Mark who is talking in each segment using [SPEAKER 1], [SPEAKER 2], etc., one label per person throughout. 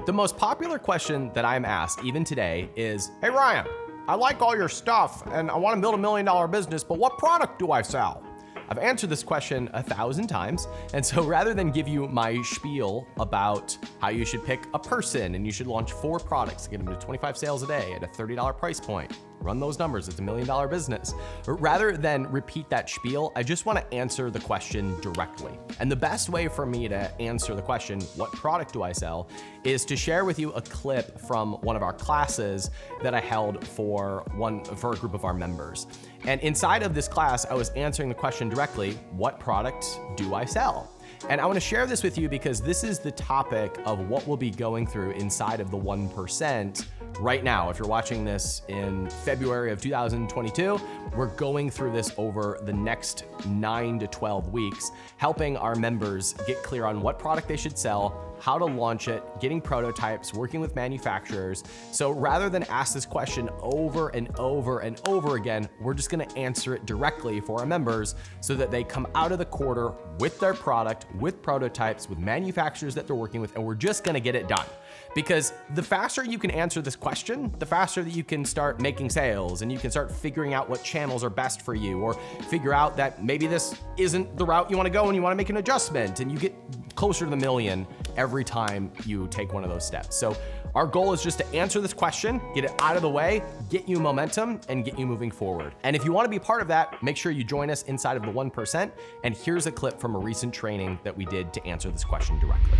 [SPEAKER 1] The most popular question that I'm asked even today is, hey Ryan, I like all your stuff and I want to build $1 million business, but what product do I sell? I've answered this question 1,000 times, and so rather than give you my spiel about how you should pick a person and you should launch 4 products to get them to 25 sales a day at a $30 price point, run those numbers, it's $1 million business. Rather than repeat that spiel, I just want to answer the question directly. And the best way for me to answer the question, what product do I sell, is to share with you a clip from one of our classes that I held for a group of our members. And inside of this class, I was answering the question directly, what product do I sell? And I want to share this with you because this is the topic of what we'll be going through inside of the 1% right now. If you're watching this in February of 2022, we're going through this over the next 9 to 12 weeks, helping our members get clear on what product they should sell, how to launch it, getting prototypes, working with manufacturers. So rather than ask this question over and over and over again, we're just gonna answer it directly for our members so that they come out of the quarter with their product, with prototypes, with manufacturers that they're working with, and we're just gonna get it done. Because the faster you can answer this question, the faster that you can start making sales and you can start figuring out what channels are best for you, or figure out that maybe this isn't the route you wanna go and you wanna make an adjustment, and you get closer to the million every time you take one of those steps. So our goal is just to answer this question, get it out of the way, get you momentum, and get you moving forward. And if you want to be part of that, make sure you join us inside of the 1%. And here's a clip from a recent training that we did to answer this question directly.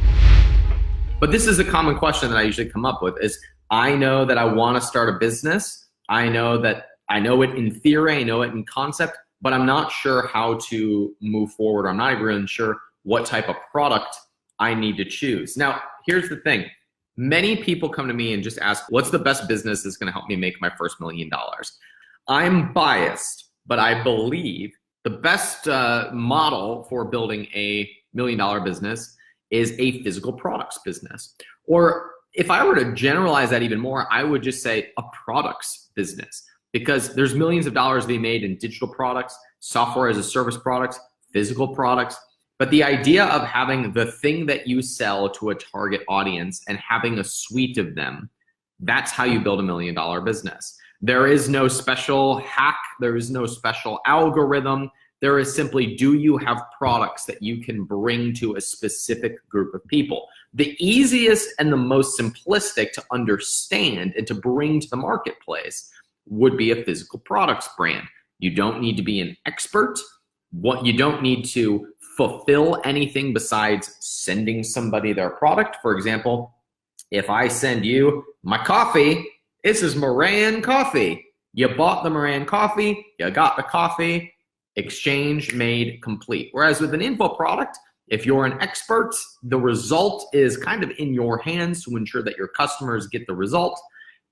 [SPEAKER 2] But this is a common question that I usually come up with is, I know that I want to start a business. I know it in theory, I know it in concept, but I'm not sure how to move forward. I'm not even sure what type of product I need to choose. Now, here's the thing. Many people come to me and just ask, what's the best business that's gonna help me make my first $1 million? I'm biased, but I believe the best model for building a $1 million business is a physical products business. Or if I were to generalize that even more, I would just say a products business, because there's millions of dollars to be made in digital products, software as a service products, physical products. But the idea of having the thing that you sell to a target audience and having a suite of them, that's how you build $1 million business. There is no special hack. There is no special algorithm. There is simply, do you have products that you can bring to a specific group of people? The easiest and the most simplistic to understand and to bring to the marketplace would be a physical products brand. You don't need to be an expert. You don't need to fulfill anything besides sending somebody their product. For example, if I send you my coffee, this is Moran coffee. You bought the Moran coffee, you got the coffee, exchange made complete. Whereas with an info product, if you're an expert, the result is kind of in your hands to ensure that your customers get the result,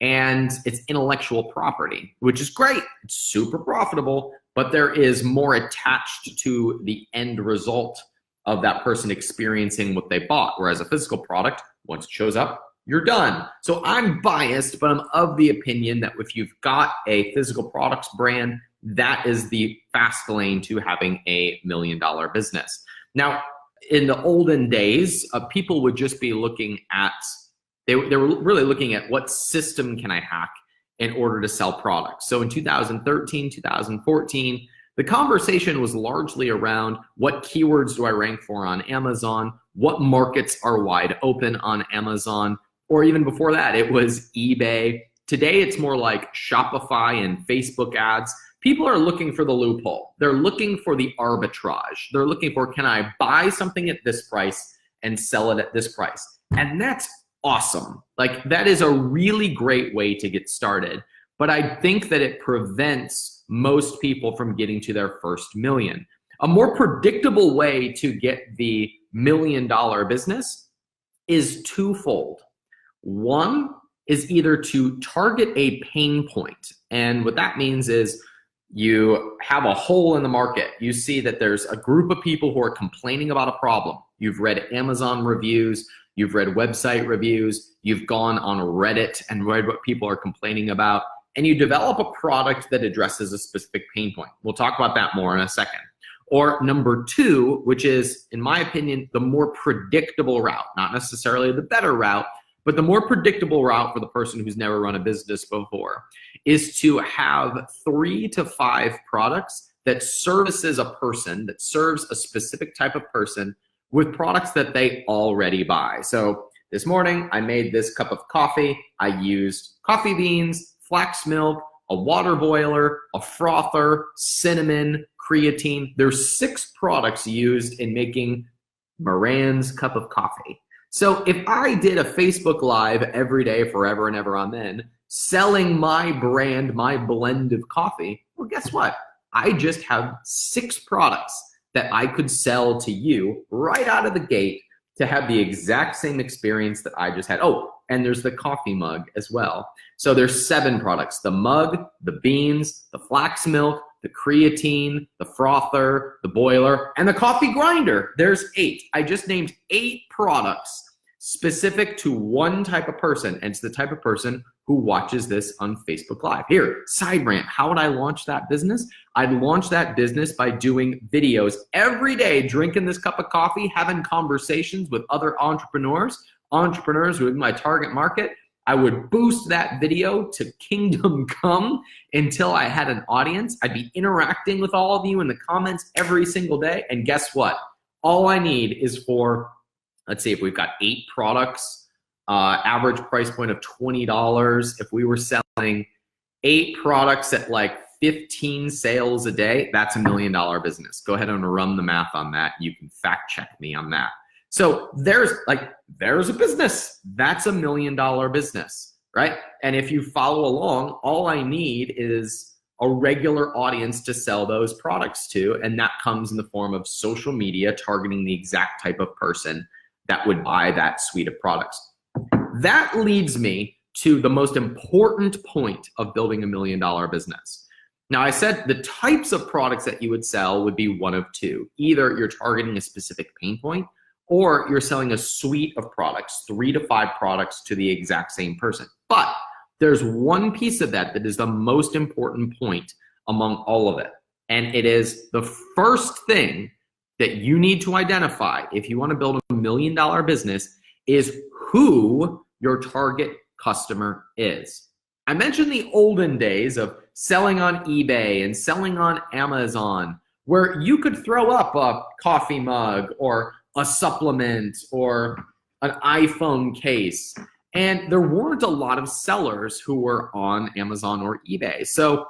[SPEAKER 2] and it's intellectual property, which is great. It's super profitable, but there is more attached to the end result of that person experiencing what they bought. Whereas a physical product, once it shows up, you're done. So I'm biased, but I'm of the opinion that if you've got a physical products brand, that is the fast lane to having a $1 million business. Now, in the olden days, people would just be looking at, they were really looking at what system can I hack in order to sell products. So in 2013, 2014, the conversation was largely around what keywords do I rank for on Amazon, what markets are wide open on Amazon, or even before that, it was eBay. Today, it's more like Shopify and Facebook ads. People are looking for the loophole. They're looking for the arbitrage. They're looking for, can I buy something at this price and sell it at this price? And that's awesome. Like, that is a really great way to get started. But I think that it prevents most people from getting to their first million. A more predictable way to get the $1 million business is twofold. One is either to target a pain point. And what that means is you have a hole in the market. You see that there's a group of people who are complaining about a problem. You've read Amazon reviews, you've read website reviews, you've gone on Reddit and read what people are complaining about, and you develop a product that addresses a specific pain point. We'll talk about that more in a second. Or number two, which is, in my opinion, the more predictable route, not necessarily the better route, But the more predictable route for the person who's never run a business before is to have 3 to 5 products that services a person, that serves a specific type of person with products that they already buy. So this morning, I made this cup of coffee. I used coffee beans, flax milk, a water boiler, a frother, cinnamon, creatine. There's 6 products used in making Moran's cup of coffee. So if I did a Facebook Live every day forever and ever on then, selling my brand, my blend of coffee, well, guess what? I just have 6 products that I could sell to you right out of the gate to have the exact same experience that I just had. Oh, and there's the coffee mug as well. So there's 7 products: the mug, the beans, the flax milk, the creatine, the frother, the boiler, and the coffee grinder. There's 8. I just named 8 products specific to one type of person, and it's the type of person who watches this on Facebook Live. Here, side rant, how would I launch that business? I'd launch that business by doing videos every day, drinking this cup of coffee, having conversations with other entrepreneurs who are in my target market. I would boost that video to kingdom come until I had an audience. I'd be interacting with all of you in the comments every single day. And guess what? All I need is for, let's see, if we've got 8 products, average price point of $20. If we were selling 8 products at like 15 sales a day, that's $1 million business. Go ahead and run the math on that. You can fact check me on that. So there's a business. That's $1 million business, right? And if you follow along, all I need is a regular audience to sell those products to. And that comes in the form of social media, targeting the exact type of person that would buy that suite of products. That leads me to the most important point of building $1 million business. Now, I said the types of products that you would sell would be one of 2. Either you're targeting a specific pain point, or you're selling a suite of products, 3 to 5 products to the exact same person. But there's one piece of that that is the most important point among all of it. And it is the first thing that you need to identify if you want to build $1 million business is who your target customer is. I mentioned the olden days of selling on eBay and selling on Amazon, where you could throw up a coffee mug or a supplement or an iPhone case. And there weren't a lot of sellers who were on Amazon or eBay. So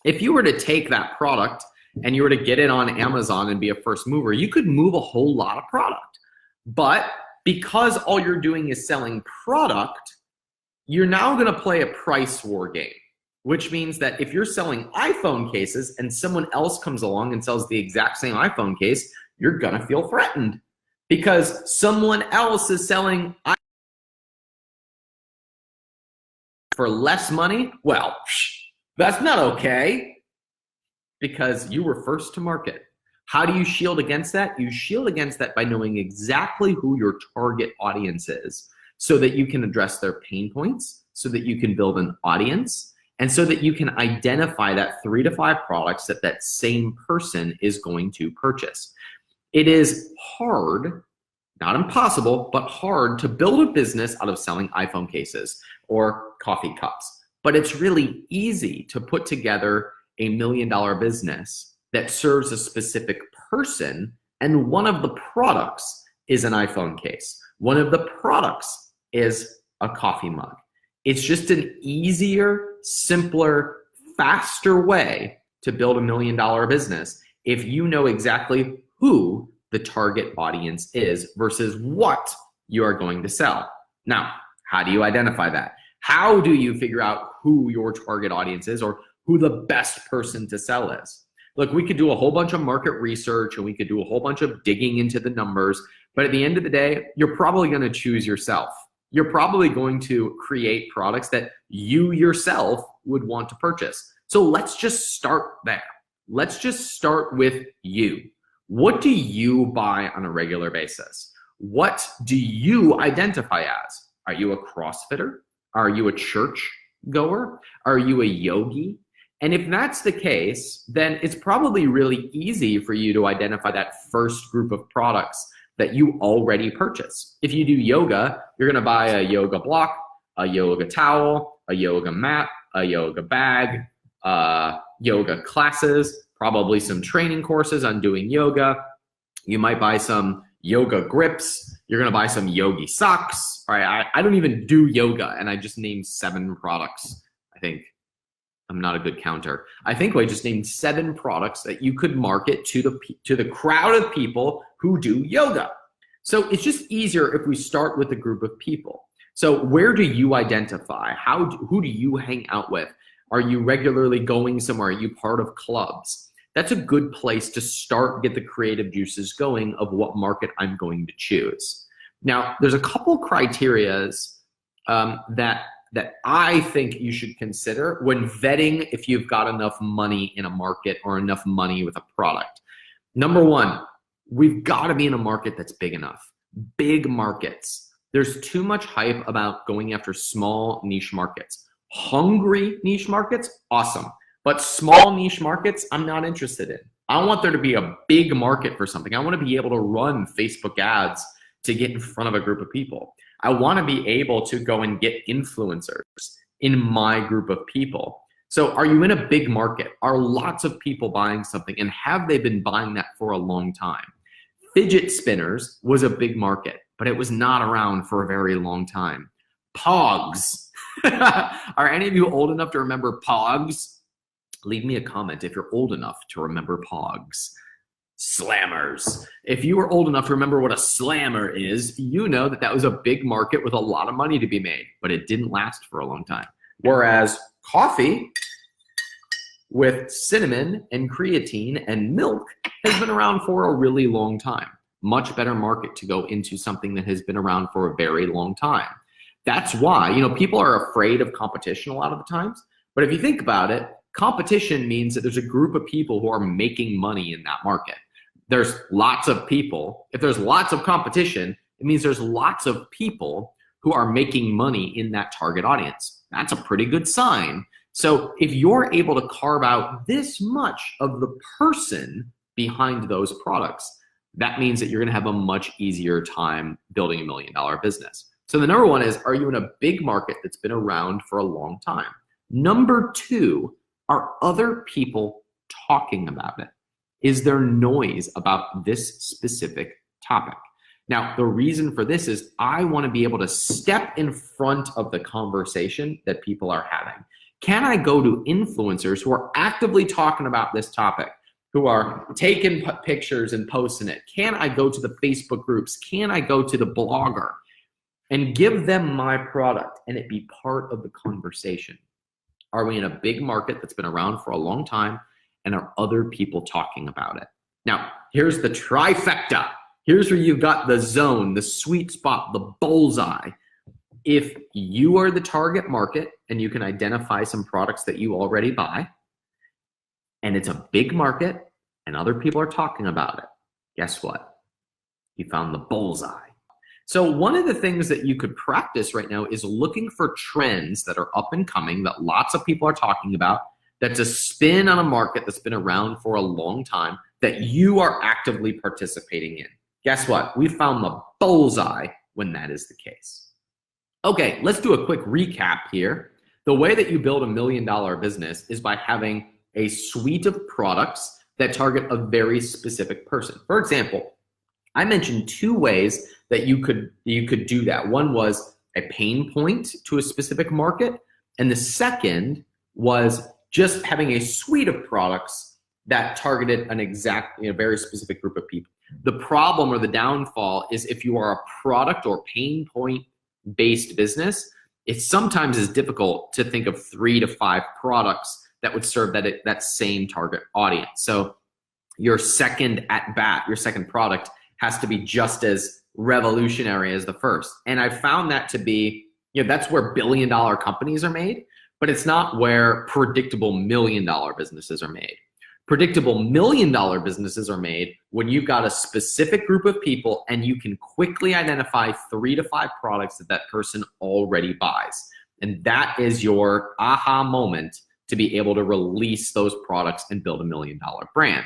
[SPEAKER 2] if you were to take that product and you were to get it on Amazon and be a first mover, you could move a whole lot of product. But because all you're doing is selling product, you're now going to play a price war game, which means that if you're selling iPhone cases and someone else comes along and sells the exact same iPhone case, you're going to feel threatened because someone else is selling for less money. Well, that's not okay because you were first to market. How do you shield against that? You shield against that by knowing exactly who your target audience is so that you can address their pain points, so that you can build an audience, and so that you can identify that 3 to 5 products that that same person is going to purchase. It is hard, not impossible, but hard to build a business out of selling iPhone cases or coffee cups. But it's really easy to put together a $1 million business that serves a specific person, and one of the products is an iPhone case. One of the products is a coffee mug. It's just an easier, simpler, faster way to build $1 million business if you know exactly who the target audience is versus what you are going to sell. Now, how do you identify that? How do you figure out who your target audience is or who the best person to sell is? Look, we could do a whole bunch of market research and we could do a whole bunch of digging into the numbers, but at the end of the day, you're probably going to choose yourself. You're probably going to create products that you yourself would want to purchase. So let's just start there. Let's just start with you. What do you buy on a regular basis? What do you identify as? Are you a CrossFitter? Are you a church goer? Are you a yogi? And if that's the case, then it's probably really easy for you to identify that first group of products that you already purchase. If you do yoga, you're going to buy a yoga block, a yoga towel, a yoga mat, a yoga bag, yoga classes, probably some training courses on doing yoga. You might buy some yoga grips. You're going to buy some yogi socks. All right, I don't even do yoga, and I just named 7 products. I think I'm not a good counter. I think I just named 7 products that you could market to the crowd of people who do yoga. So it's just easier if we start with a group of people. So where do you identify? Who do you hang out with? Are you regularly going somewhere? Are you part of clubs? That's a good place to start, get the creative juices going of what market I'm going to choose. Now, there's a couple criterias that I think you should consider when vetting if you've got enough money in a market or enough money with a product. Number 1, we've got to be in a market that's big enough. Big markets. There's too much hype about going after small niche markets. Hungry niche markets, awesome. But small niche markets, I'm not interested in. I want there to be a big market for something. I want to be able to run Facebook ads to get in front of a group of people. I want to be able to go and get influencers in my group of people. So are you in a big market? Are lots of people buying something, and have they been buying that for a long time? Fidget spinners was a big market, but it was not around for a very long time. Pogs. Are any of you old enough to remember Pogs? Leave me a comment if you're old enough to remember Pogs. Slammers. If you were old enough to remember what a slammer is, you know that that was a big market with a lot of money to be made, but it didn't last for a long time. Whereas coffee with cinnamon and creatine and milk has been around for a really long time. Much better market to go into something that has been around for a very long time. That's why, people are afraid of competition a lot of the times. But if you think about it, competition means that there's a group of people who are making money in that market. There's lots of people. If there's lots of competition, it means there's lots of people who are making money in that target audience. That's a pretty good sign. So if you're able to carve out this much of the person behind those products, that means that you're going to have a much easier time building $1 million business. So the number 1 is, are you in a big market that's been around for a long time? Number 2, are other people talking about it? Is there noise about this specific topic? Now, the reason for this is I want to be able to step in front of the conversation that people are having. Can I go to influencers who are actively talking about this topic, who are taking pictures and posting it? Can I go to the Facebook groups? Can I go to the blogger and give them my product and it be part of the conversation? Are we in a big market that's been around for a long time, and are other people talking about it? Now, here's the trifecta. Here's where you've got the zone, the sweet spot, the bullseye. If you are the target market and you can identify some products that you already buy, and it's a big market and other people are talking about it, guess what? You found the bullseye. So one of the things that you could practice right now is looking for trends that are up and coming that lots of people are talking about, that's a spin on a market that's been around for a long time that you are actively participating in. Guess what? We found the bullseye when that is the case. Okay, let's do a quick recap here. The way that you build $1 million business is by having a suite of products that target a very specific person. For example, I mentioned 2 ways that you could do that. One was a pain point to a specific market, and the second was just having a suite of products that targeted an exact, very specific group of people. The problem or the downfall is if you are a product or pain point based business, it sometimes is difficult to think of 3 to 5 products that would serve that same target audience. So your second at bat, your second product has to be just as revolutionary as the first. And I found that to be, that's where billion-dollar companies are made, but it's not where predictable million-dollar businesses are made. Predictable million-dollar businesses are made when you've got a specific group of people and you can quickly identify 3 to 5 products that person already buys. And that is your aha moment to be able to release those products and build $1 million brand.